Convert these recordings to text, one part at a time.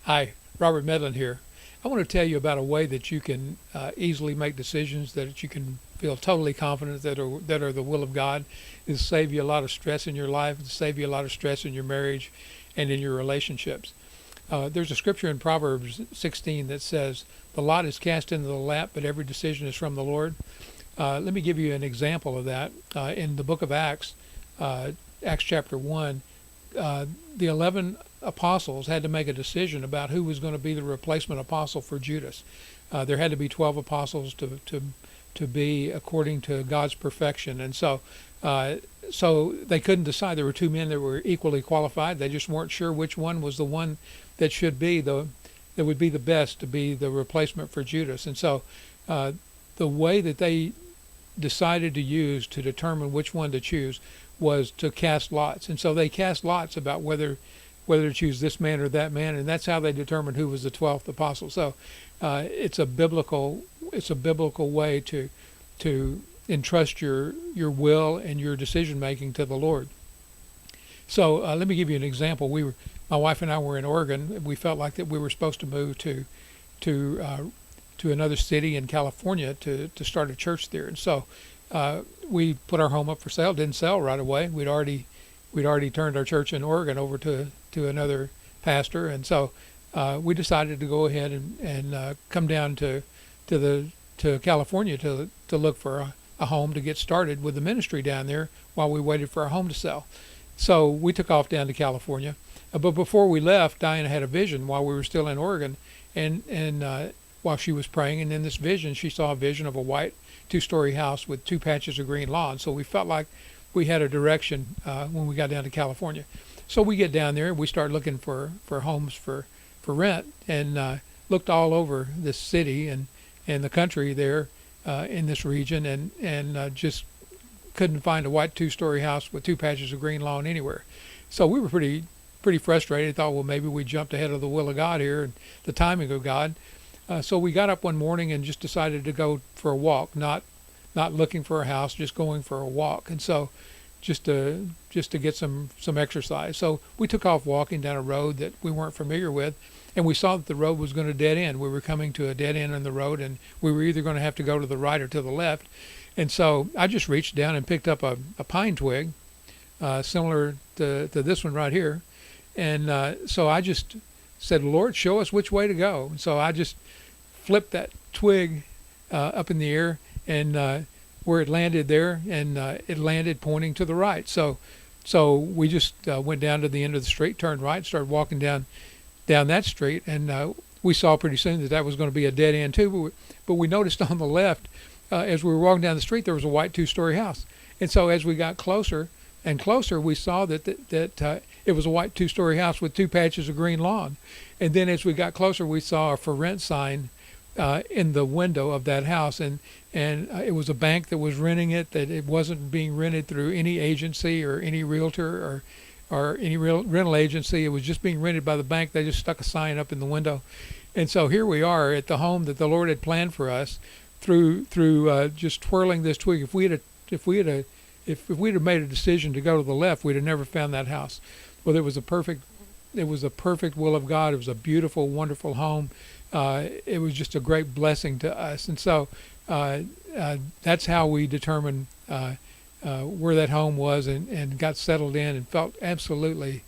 Hi, Robert Medlin here. I want to tell you about a way that you can easily make decisions that you can feel totally confident that are the will of God. It'll save you a lot of stress in your life, it'll save you a lot of stress in your marriage and in your relationships. There's a scripture in Proverbs 16 that says, "The lot is cast into the lap, but every decision is from the Lord." Let me give you an example of that. In the book of Acts, Acts chapter 1, the 11 apostles had to make a decision about who was going to be the replacement apostle for Judas. There had to be 12 apostles to be according to God's perfection. And so they couldn't decide. There were two men that were equally qualified. They just weren't sure which one was the one that should be that would be the best to be the replacement for Judas. And so the way that they decided to use to determine which one to choose was to cast lots. And so they cast lots about whether to choose this man or that man, and that's how they determined who was the 12th apostle. So it's a biblical way to entrust your will and your decision making to the Lord. So let me give you an example. My wife and I were in Oregon. We felt like that we were supposed to move to another city in California to start a church there. And so we put our home up for sale. Didn't sell right away. We'd already turned our church in Oregon over to another pastor, and so we decided to go ahead and come down to California to look for a home to get started with the ministry down there while we waited for our home to sell. So we took off down to California. But before we left, Diana had a vision while we were still in Oregon, and while she was praying, and in this vision, she saw a vision of a white two-story house with two patches of green lawn. So we felt like we had a direction when we got down to California. So we get down there, we start looking for homes for rent, and looked all over this city and the country there in this region, and just couldn't find a white two-story house with two patches of green lawn anywhere. So we were pretty frustrated. Thought, well, maybe we jumped ahead of the will of God here and the timing of God. So we got up one morning and just decided to go for a walk, not looking for a house, just going for a walk. And so just to get some exercise. So we took off walking down a road that we weren't familiar with, and we saw that the road was going to dead end. We were coming to a dead end in the road, and we were either going to have to go to the right or to the left. And so I just reached down and picked up a pine twig, similar to this one right here. And so I just said, "Lord, show us which way to go." And so I just flipped that twig up in the air, and where it landed there, and it landed pointing to the right. So we just went down to the end of the street, turned right, started walking down that street, and we saw pretty soon that was going to be a dead end too. But we noticed on the left, as we were walking down the street, there was a white two-story house. And so as we got closer and closer, we saw that it was a white two-story house with two patches of green lawn. And then as we got closer, we saw a for rent sign in the window of that house, and it was a bank that was renting it. That it wasn't being rented through any agency or any realtor or any rental agency. It was just being rented by the bank. They just stuck a sign up in the window, and so here we are at the home that the Lord had planned for us through just twirling this twig. If we'd have made a decision to go to the left, we'd have never found that house. Well, it was a perfect will of God. It was a beautiful, wonderful home. It was just a great blessing to us. And so that's how we determined where that home was, and got settled in and felt absolutely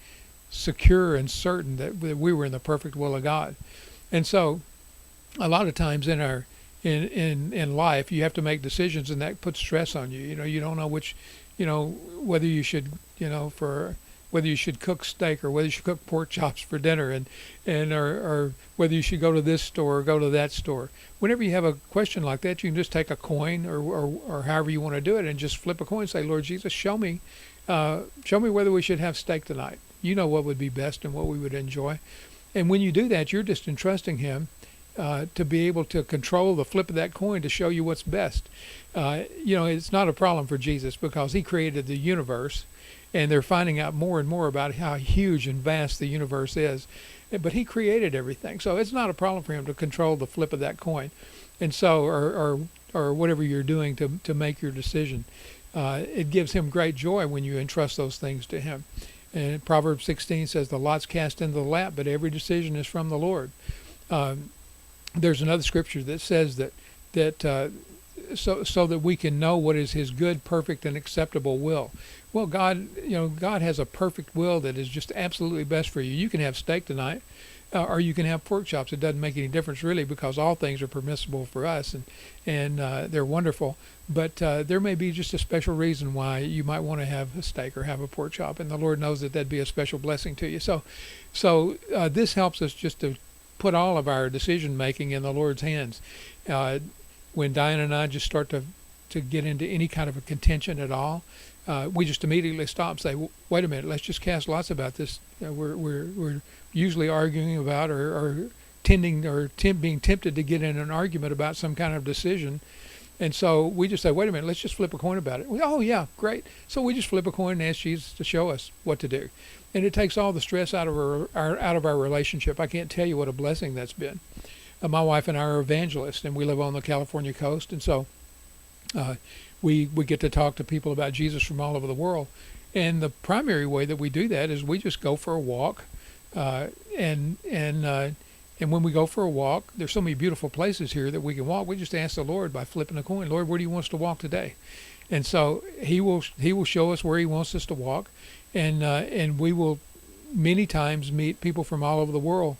secure and certain that we were in the perfect will of God. And so a lot of times in life, you have to make decisions, and that puts stress on you. You don't know whether you should, whether you should cook steak or whether you should cook pork chops for dinner, or whether you should go to this store or go to that store. Whenever you have a question like that, you can just take a coin or however you want to do it, and just flip a coin and say, "Lord Jesus, show me whether we should have steak tonight. You know what would be best and what we would enjoy." And when you do that, you're just entrusting Him to be able to control the flip of that coin to show you what's best. It's not a problem for Jesus, because He created the universe, and they're finding out more and more about how huge and vast the universe is. But He created everything, so it's not a problem for Him to control the flip of that coin. And so, or whatever you're doing to make your decision, it gives Him great joy when you entrust those things to Him. And Proverbs 16 says, the lot's cast into the lap, but every decision is from the Lord. There's another scripture that says so that we can know what is his good, perfect, and acceptable will. Well, God has a perfect will that is just absolutely best for you. You can have steak tonight, or you can have pork chops. It doesn't make any difference really, because all things are permissible for us, and they're wonderful. But there may be just a special reason why you might want to have a steak or have a pork chop, and the Lord knows that that'd be a special blessing to you. So this helps us just to put all of our decision making in the Lord's hands. When Diane and I just start to get into any kind of a contention at all, we just immediately stop and say, wait a minute, let's just cast lots about this. We're usually arguing about or being tempted to get in an argument about some kind of decision. And so we just say, wait a minute, let's just flip a coin about it. Oh, yeah, great. So we just flip a coin and ask Jesus to show us what to do. And it takes all the stress out of our relationship. I can't tell you what a blessing that's been. My wife and I are evangelists, and we live on the California coast. And so we get to talk to people about Jesus from all over the world. And the primary way that we do that is we just go for a walk. And when we go for a walk, there's so many beautiful places here that we can walk. We just ask the Lord by flipping a coin, Lord, where do you want us to walk today? And so He will show us where He wants us to walk, and we will many times meet people from all over the world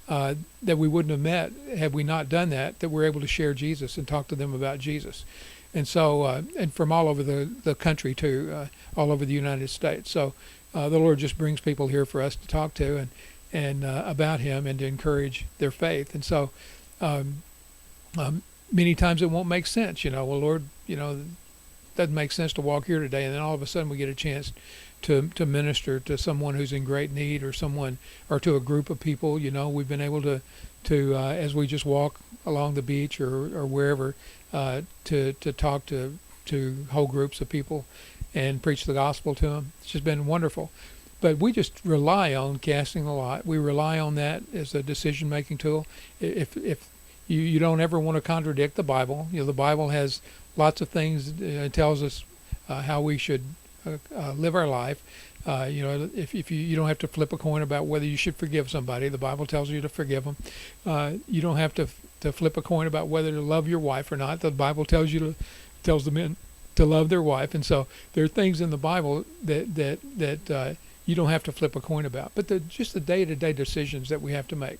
that we wouldn't have met had we not done that. That we're able to share Jesus and talk to them about Jesus, and so and from all over the country too, all over the United States. So the Lord just brings people here for us to talk to and about Him and to encourage their faith. And so many times it won't make sense. Well, Lord, it doesn't make sense to walk here today. And then all of a sudden we get a chance to minister to someone who's in great need, or to a group of people. We've been able to as we just walk along the beach or wherever, to talk to whole groups of people and preach the gospel to them. It's just been wonderful. But we just rely on casting the lot. We rely on that as a decision-making tool. If you don't ever want to contradict the Bible, the Bible has lots of things. It tells us how we should live our life. If you don't have to flip a coin about whether you should forgive somebody. The Bible tells you to forgive them. You don't have to flip a coin about whether to love your wife or not. The Bible tells the men to love their wife. And so there are things in the Bible that you don't have to flip a coin about. But just the day-to-day decisions that we have to make.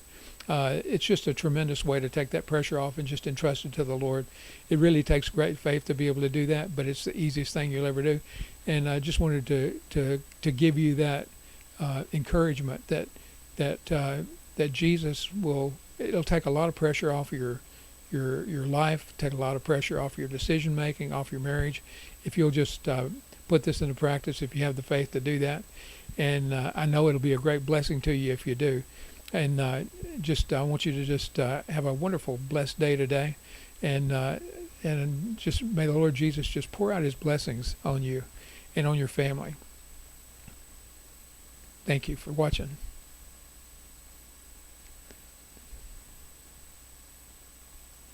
It's just a tremendous way to take that pressure off and just entrust it to the Lord. It really takes great faith to be able to do that, but it's the easiest thing you'll ever do. And I just wanted to give you that encouragement that Jesus it'll take a lot of pressure off your life, take a lot of pressure off your decision making, off your marriage, if you'll just put this into practice, if you have the faith to do that. And I know it'll be a great blessing to you if you do. And I want you to just have a wonderful, blessed day today, and just may the Lord Jesus just pour out His blessings on you and on your family. Thank you for watching.